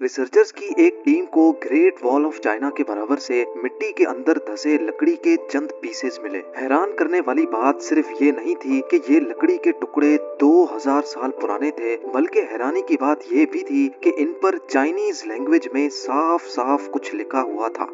Researchers की एक team को ग्रेट वॉल ऑफ चाइना के बराबर से मिट्टी के अंदर धसे लकड़ी के चंद पीसेस मिले। हैरान करने वाली बात सिर्फ ये नहीं थी कि ये लकड़ी के टुकड़े 2000 साल पुराने थे, बल्कि हैरानी की बात ये भी थी कि इन पर चाइनीज लैंग्वेज में साफ साफ कुछ लिखा हुआ था।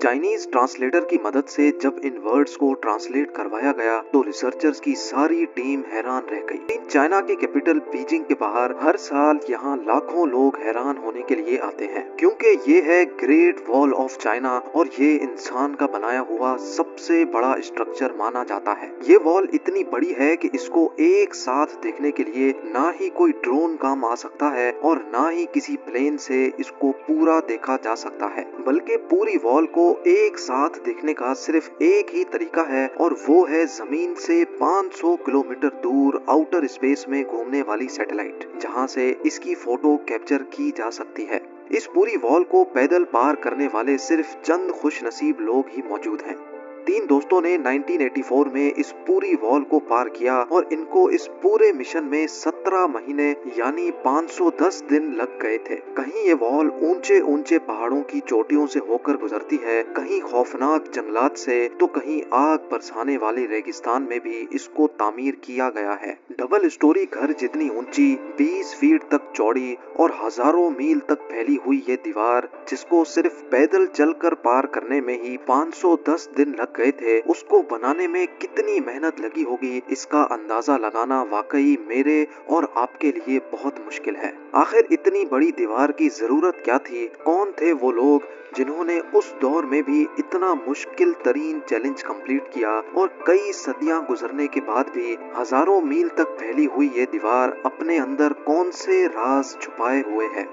चाइनीज ट्रांसलेटर की मदद से जब इन वर्ड्स को ट्रांसलेट करवाया गया तो रिसर्चर्स की सारी टीम हैरान रह गई। चाइना के कैपिटल बीजिंग के बाहर हर साल यहाँ लाखों लोग हैरान होने के लिए आते हैं, क्योंकि ये है ग्रेट वॉल ऑफ चाइना और ये इंसान का बनाया हुआ सबसे बड़ा स्ट्रक्चर माना जाता है। ये वॉल इतनी बड़ी है कि इसको एक साथ देखने के लिए ना ही कोई ड्रोन काम आ सकता है और ना ही किसी प्लेन से इसको पूरा देखा जा सकता है, बल्कि पूरी वॉल को एक साथ देखने का सिर्फ एक ही तरीका है और वो है जमीन से 500 किलोमीटर दूर आउटर स्पेस में घूमने वाली सैटेलाइट, जहां से इसकी फोटो कैप्चर की जा सकती है। इस पूरी वॉल को पैदल पार करने वाले सिर्फ चंद खुशनसीब लोग ही मौजूद हैं। 3 दोस्तों ने 1984 में इस पूरी वॉल को पार किया और इनको इस पूरे मिशन में 17 महीने यानी 510 दिन लग गए थे। कहीं ये वॉल ऊंचे ऊंचे पहाड़ों की चोटियों से होकर गुजरती है, कहीं खौफनाक जंगलात से, तो कहीं आग बरसाने वाले रेगिस्तान में भी इसको तामीर किया गया है। डबल स्टोरी घर जितनी ऊंची, 20 फीट तक चौड़ी और हजारों मील तक फैली हुई ये दीवार, जिसको सिर्फ पैदल चलकर पार करने में ही 510 दिन लग गए थे, उसको बनाने में कितनी मेहनत लगी होगी, इसका अंदाजा लगाना वाकई मेरे और आपके लिए बहुत मुश्किल है। आखिर इतनी बड़ी दीवार की जरूरत क्या थी? कौन थे वो लोग जिन्होंने उस दौर में भी इतना मुश्किल तरीन चैलेंज कंप्लीट किया और कई सदियां गुजरने के बाद भी हजारों मील तक फैली हुई ये दीवार अपने अंदर कौन से राज छुपाए हुए है?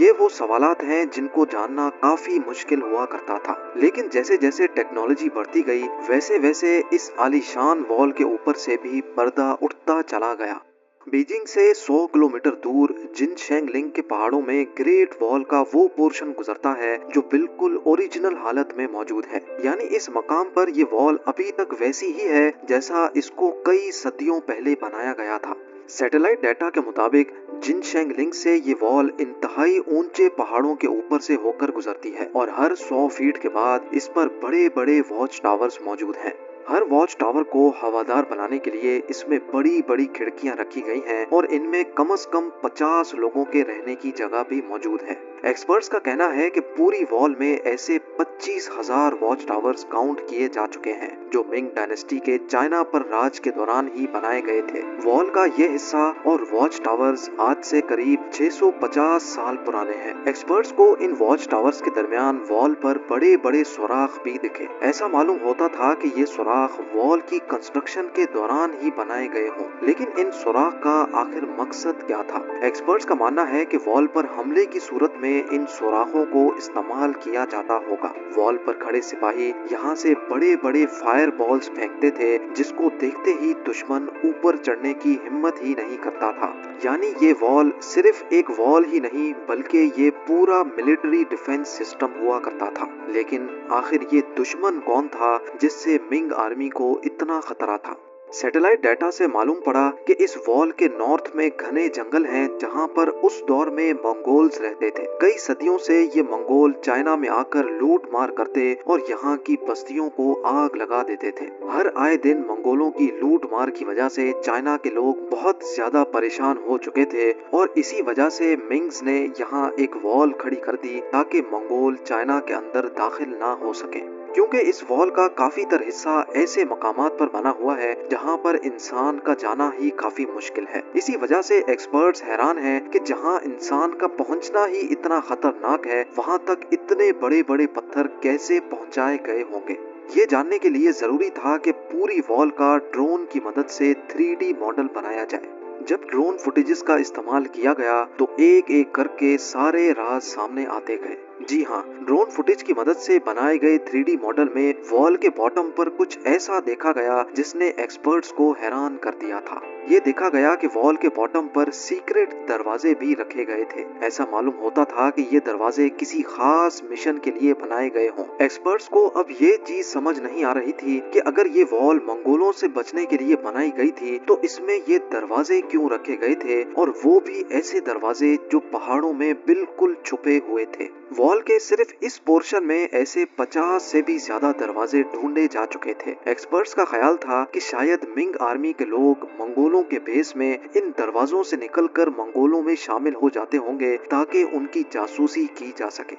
ये वो सवालात हैं जिनको जानना काफी मुश्किल हुआ करता था, लेकिन जैसे जैसे टेक्नोलॉजी बढ़ती गई वैसे वैसे इस आलीशान वॉल के ऊपर से भी पर्दा उठता चला गया। बीजिंग से 100 किलोमीटर दूर जिनशेंगलिंग के पहाड़ों में ग्रेट वॉल का वो पोर्शन गुजरता है जो बिल्कुल ओरिजिनल हालत में मौजूद है, यानी इस मकाम पर ये वॉल अभी तक वैसी ही है जैसा इसको कई सदियों पहले बनाया गया था। सैटेलाइट डाटा के मुताबिक जिनशेंगलिंग से ये वॉल इंतहाई ऊंचे पहाड़ों के ऊपर से होकर गुजरती है और हर 100 फीट के बाद इस पर बड़े बड़े वॉच टावर्स मौजूद हैं। हर वॉच टावर को हवादार बनाने के लिए इसमें बड़ी बड़ी खिड़कियां रखी गई हैं और इनमें कम से कम 50 लोगों के रहने की जगह भी मौजूद है। एक्सपर्ट्स का कहना है कि पूरी वॉल में ऐसे 25,000 वॉच टावर्स काउंट किए जा चुके हैं जो मिंग डायनेस्टी के चाइना पर राज के दौरान ही बनाए गए थे। वॉल का ये हिस्सा और वॉच टावर्स आज से करीब 650 साल पुराने हैं। एक्सपर्ट्स को इन वॉच टावर्स के दरमियान वॉल पर बड़े बड़े सुराख भी दिखे। ऐसा मालूम होता था कि ये सुराख वॉल की कंस्ट्रक्शन के दौरान ही बनाए गए हों, लेकिन इन सुराख का आखिर मकसद क्या था? एक्सपर्ट्स का मानना है कि वॉल पर हमले की सूरत में इन सुराखों को इस्तेमाल किया जाता होगा। वॉल पर खड़े सिपाही यहाँ से बड़े बड़े फायर बॉल्स फेंकते थे, जिसको देखते ही दुश्मन ऊपर चढ़ने की हिम्मत ही नहीं करता था। यानी ये वॉल सिर्फ एक वॉल ही नहीं बल्कि ये पूरा मिलिट्री डिफेंस सिस्टम हुआ करता था। लेकिन आखिर ये दुश्मन कौन था जिससे मिंग आर्मी को इतना खतरा था? सैटेलाइट डाटा से मालूम पड़ा कि इस वॉल के नॉर्थ में घने जंगल हैं जहां पर उस दौर में मंगोल्स रहते थे। कई सदियों से ये मंगोल चाइना में आकर लूट मार करते और यहाँ की बस्तियों को आग लगा देते थे। हर आए दिन मंगोलों की लूट मार की वजह से चाइना के लोग बहुत ज्यादा परेशान हो चुके थे और इसी वजह से मिंग्स ने यहाँ एक वॉल खड़ी कर दी ताकि मंगोल चाइना के अंदर दाखिल ना हो सके। क्योंकि इस वॉल का काफी तर हिस्सा ऐसे मकामात पर बना हुआ है जहां पर इंसान का जाना ही काफी मुश्किल है। इसी वजह से एक्सपर्ट्स हैरान हैं कि जहां इंसान का पहुंचना ही इतना खतरनाक है, वहां तक इतने बड़े बड़े पत्थर कैसे पहुंचाए गए होंगे। ये जानने के लिए जरूरी था कि पूरी वॉल का ड्रोन की मदद से 3D मॉडल बनाया जाए। जब ड्रोन फुटेजेस का इस्तेमाल किया गया तो एक एक करके सारे राज सामने आते गए। जी हाँ, ड्रोन फुटेज की मदद से बनाए गए 3D मॉडल में वॉल के बॉटम पर कुछ ऐसा देखा गया जिसने एक्सपर्ट्स को हैरान कर दिया था। ये देखा गया कि वॉल के बॉटम पर सीक्रेट दरवाजे भी रखे गए थे। ऐसा मालूम होता था कि ये दरवाजे किसी खास मिशन के लिए बनाए गए हों। एक्सपर्ट्स को अब ये चीज समझ नहीं आ रही थी कि अगर ये वॉल मंगोलों से बचने के लिए बनाई गई थी तो इसमें ये दरवाजे क्यों रखे गए थे, और वो भी ऐसे दरवाजे जो पहाड़ों में बिल्कुल छुपे हुए थे। वॉल के सिर्फ इस पोर्शन में ऐसे 50 से भी ज्यादा दरवाजे ढूंढे जा चुके थे। एक्सपर्ट्स का ख्याल था कि शायद मिंग आर्मी के लोग मंगोलों के बेस में इन दरवाजों से निकलकर मंगोलों में शामिल हो जाते होंगे ताकि उनकी जासूसी की जा सके।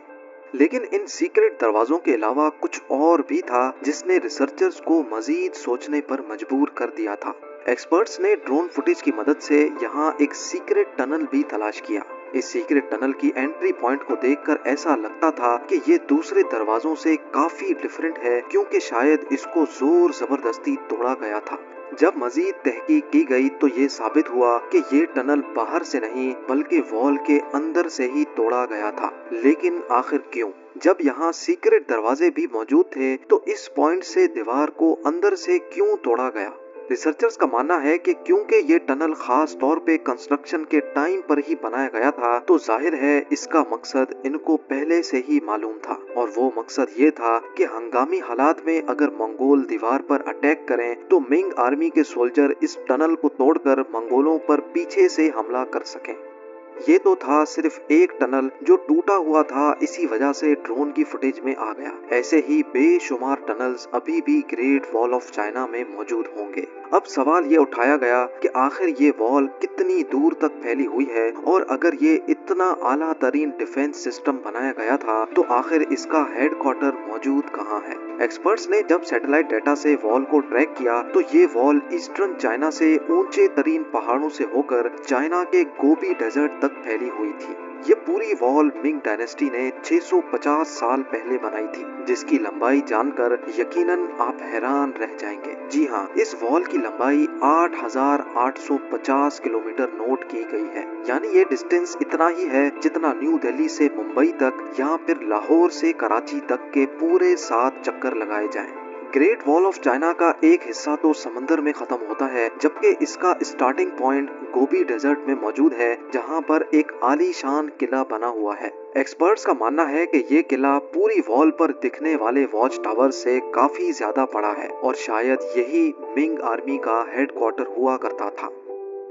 लेकिन इन सीक्रेट दरवाजों के अलावा कुछ और भी था जिसने रिसर्चर्स को मजीद सोचने पर मजबूर कर दिया था। एक्सपर्ट्स ने ड्रोन फुटेज की मदद से यहाँ एक सीक्रेट टनल भी तलाश किया। इस सीक्रेट टनल की एंट्री पॉइंट को देखकर ऐसा लगता था कि ये दूसरे दरवाजों से काफी डिफरेंट है, क्योंकि शायद इसको जोर जबरदस्ती तोड़ा गया था। जब मजीद तहकीक की गई तो ये साबित हुआ कि ये टनल बाहर से नहीं बल्कि वॉल के अंदर से ही तोड़ा गया था। लेकिन आखिर क्यों? जब यहाँ सीक्रेट दरवाजे भी मौजूद थे तो इस पॉइंट से दीवार को अंदर से क्यों तोड़ा गया? रिसर्चर्स का मानना है कि क्योंकि ये टनल खास तौर पे कंस्ट्रक्शन के टाइम पर ही बनाया गया था तो जाहिर है इसका मकसद इनको पहले से ही मालूम था, और वो मकसद ये था कि हंगामी हालात में अगर मंगोल दीवार पर अटैक करें तो मिंग आर्मी के सोल्जर इस टनल को तोड़कर मंगोलों पर पीछे से हमला कर सकें। ये तो था सिर्फ एक टनल जो टूटा हुआ था, इसी वजह से ड्रोन की फुटेज में आ गया। ऐसे ही बेशुमार टनल्स अभी भी ग्रेट वॉल ऑफ चाइना में मौजूद होंगे। अब सवाल ये उठाया गया कि आखिर ये वॉल कितनी दूर तक फैली हुई है, और अगर ये इतना आला तरीन डिफेंस सिस्टम बनाया गया था तो आखिर इसका हेडक्वार्टर मौजूद कहाँ है? एक्सपर्ट्स ने जब सैटेलाइट डेटा से वॉल को ट्रैक किया तो ये वॉल ईस्टर्न चाइना से ऊंचे तरीन पहाड़ों से होकर चाइना के गोबी डेजर्ट तक फैली हुई थी। ये पूरी वॉल मिंग डायनेस्टी ने 650 साल पहले बनाई थी, जिसकी लंबाई जानकर यकीनन आप हैरान रह जाएंगे। जी हाँ, इस वॉल की लंबाई 8,850 किलोमीटर नोट की गई है। यानी ये डिस्टेंस इतना ही है जितना न्यू दिल्ली से मुंबई तक या फिर लाहौर से कराची तक के पूरे 7 चक्कर लगाए जाएं। ग्रेट वॉल ऑफ चाइना का एक हिस्सा तो समंदर में खत्म होता है, जबकि इसका स्टार्टिंग पॉइंट गोबी डेजर्ट में मौजूद है, जहां पर एक आलीशान किला बना हुआ है। एक्सपर्ट्स का मानना है कि ये किला पूरी वॉल पर दिखने वाले वॉच टावर से काफी ज्यादा बड़ा है, और शायद यही मिंग आर्मी का हेडक्वार्टर हुआ करता था।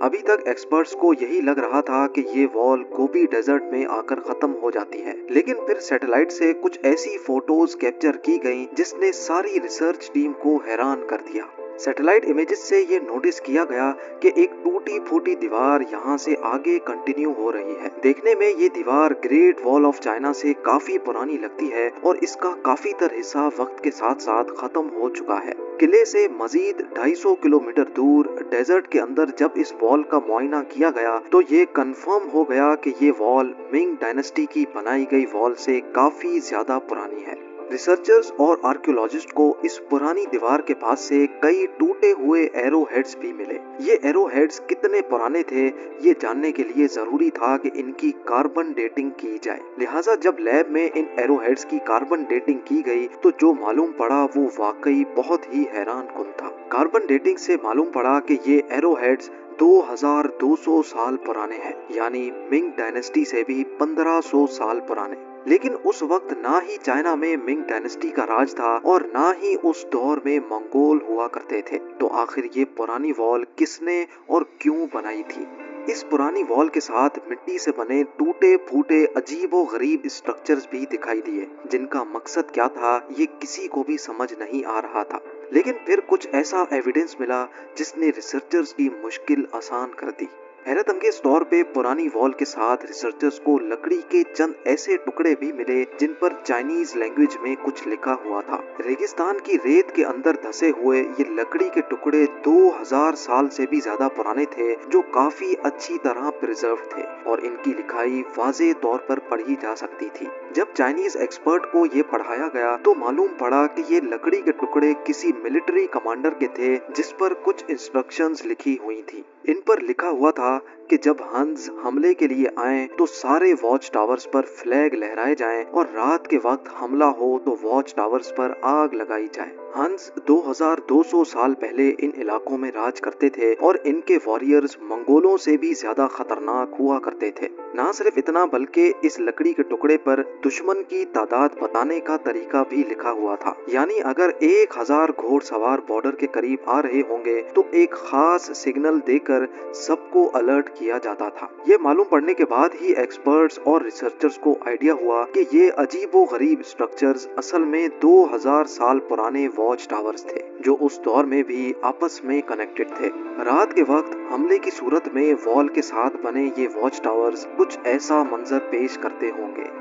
अभी तक एक्सपर्ट्स को यही लग रहा था कि ये वॉल गोबी डेजर्ट में आकर खत्म हो जाती है, लेकिन फिर सैटेलाइट से कुछ ऐसी फोटोज कैप्चर की गईं जिसने सारी रिसर्च टीम को हैरान कर दिया। सैटेलाइट इमेजेस से ये नोटिस किया गया कि एक टूटी फूटी दीवार यहाँ से आगे कंटिन्यू हो रही है। देखने में ये दीवार ग्रेट वॉल ऑफ चाइना से काफी पुरानी लगती है, और इसका काफी तर हिस्सा वक्त के साथ साथ खत्म हो चुका है। किले से मजीद 250 किलोमीटर दूर डेजर्ट के अंदर जब इस वॉल का मुआयना किया गया तो ये कंफर्म हो गया कि ये वॉल मिंग डायनेस्टी की बनाई गई वॉल से काफी ज्यादा पुरानी है। रिसर्चर्स और आर्कियोलॉजिस्ट को इस पुरानी दीवार के पास से कई टूटे हुए एरो हेड्स भी मिले। ये एरो हेड्स कितने पुराने थे ये जानने के लिए जरूरी था कि इनकी कार्बन डेटिंग की जाए। लिहाजा जब लैब में इन एरो हेड्स की कार्बन डेटिंग की गई तो जो मालूम पड़ा वो वाकई बहुत ही हैरान कुन था। कार्बन डेटिंग से मालूम पड़ा कि ये एरो हेड्स 2200 साल पुराने हैं, यानी मिंग डायनेस्टी से भी 1500 साल पुराने। लेकिन उस वक्त ना ही चाइना में मिंग डायनेस्टी का राज था और ना ही उस दौर में मंगोल हुआ करते थे। तो आखिर ये पुरानी वॉल किसने और क्यों बनाई थी? इस पुरानी वॉल के साथ मिट्टी से बने टूटे फूटे अजीबो गरीब स्ट्रक्चर्स भी दिखाई दिए, जिनका मकसद क्या था ये किसी को भी समझ नहीं आ रहा था। लेकिन फिर कुछ ऐसा एविडेंस मिला जिसने रिसर्चर्स की मुश्किल आसान कर दी। हैरत अंगेज तौर पे पुरानी वॉल के साथ रिसर्चर्स को लकड़ी के चंद ऐसे टुकड़े भी मिले जिन पर चाइनीज लैंग्वेज में कुछ लिखा हुआ था। रेगिस्तान की रेत के अंदर धसे हुए ये लकड़ी के टुकड़े 2000 साल से भी ज्यादा पुराने थे, जो काफी अच्छी तरह प्रिजर्व थे और इनकी लिखाई वाज़े तौर पर पढ़ी जा सकती थी। जब चाइनीज एक्सपर्ट को ये पढ़ाया गया तो मालूम पड़ा कि ये लकड़ी के टुकड़े किसी मिलिट्री कमांडर के थे जिस पर कुछ इंस्ट्रक्शंस लिखी हुई थी। इन पर लिखा हुआ था कि जब हंस हमले के लिए आए तो सारे वॉच टावर्स पर फ्लैग लहराए जाएं और रात के वक्त हमला हो तो वॉच टावर्स पर आग लगाई जाए। हंस 2200 साल पहले इन इलाकों में राज करते थे और इनके वॉरियर्स मंगोलों से भी ज्यादा खतरनाक हुआ करते थे। ना सिर्फ इतना बल्कि इस लकड़ी के टुकड़े पर दुश्मन की तादाद बताने का तरीका भी लिखा हुआ था, यानी अगर 1000 घोड़सवार बॉर्डर के करीब आ रहे होंगे तो एक खास सिग्नल देकर सबको अलर्ट किया जाता था। ये मालूम पड़ने के बाद ही एक्सपर्ट्स और रिसर्चर्स को आइडिया हुआ कि ये अजीबोगरीब स्ट्रक्चर्स असल में 2000 साल पुराने वॉच टावर्स थे जो उस दौर में भी आपस में कनेक्टेड थे। रात के वक्त हमले की सूरत में वॉल के साथ बने ये वॉच टावर्स कुछ ऐसा मंजर पेश करते होंगे।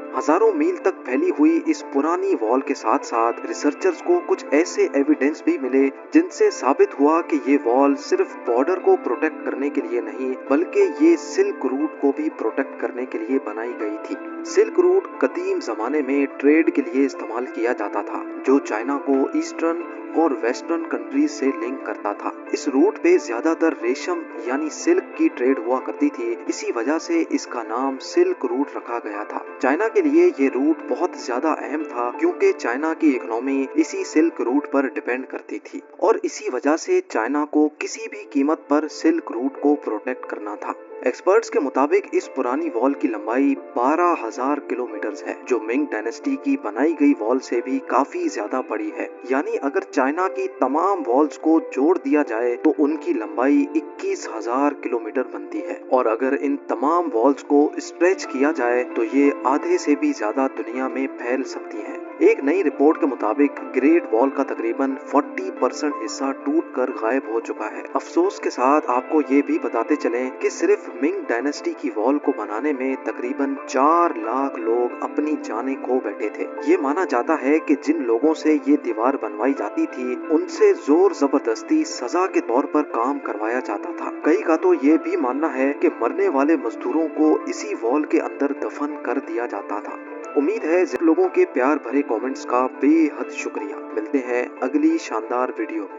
हजारों मील तक फैली हुई इस पुरानी वॉल के साथ साथ रिसर्चर्स को कुछ ऐसे एविडेंस भी मिले जिनसे साबित हुआ कि ये वॉल सिर्फ बॉर्डर को प्रोटेक्ट करने के लिए नहीं बल्कि ये सिल्क रूट को भी प्रोटेक्ट करने के लिए बनाई गई थी। सिल्क रूट कदीम जमाने में ट्रेड के लिए इस्तेमाल किया जाता था जो चाइना को ईस्टर्न और वेस्टर्न कंट्रीज से लिंक करता था। इस रूट पे ज्यादातर रेशम यानी सिल्क की ट्रेड हुआ करती थी, इसी वजह से इसका नाम सिल्क रूट रखा गया था। चाइना के लिए ये रूट बहुत ज्यादा अहम था क्योंकि चाइना की इकोनॉमी इसी सिल्क रूट पर डिपेंड करती थी और इसी वजह से चाइना को किसी भी कीमत पर सिल्क रूट को प्रोटेक्ट करना था। एक्सपर्ट्स के मुताबिक इस पुरानी वॉल की लंबाई 12,000 किलोमीटर है जो मिंग डायनेस्टी की बनाई गई वॉल से भी काफी ज्यादा बड़ी है। यानी अगर चाइना की तमाम वॉल्स को जोड़ दिया जाए तो उनकी लंबाई 21,000 किलोमीटर बनती है और अगर इन तमाम वॉल्स को स्ट्रेच किया जाए तो ये आधे से भी ज्यादा दुनिया में फैल सकती हैं। एक नई रिपोर्ट के मुताबिक ग्रेट वॉल का तकरीबन 40% हिस्सा टूटकर गायब हो चुका है। अफसोस के साथ आपको ये भी बताते चलें कि सिर्फ मिंग डायनेस्टी की वॉल को बनाने में तकरीबन 4 लाख लोग अपनी जानें खो बैठे थे। ये माना जाता है कि जिन लोगों से ये दीवार बनवाई जाती थी उनसे जोर जबरदस्ती सजा के तौर पर काम करवाया जाता था। कई का तो ये भी मानना है कि मरने वाले मजदूरों को इसी वॉल के अंदर दफन कर दिया जाता था। उम्मीद है लोगों के प्यार भरे कमेंट्स का बेहद शुक्रिया। मिलते हैं अगली शानदार वीडियो में।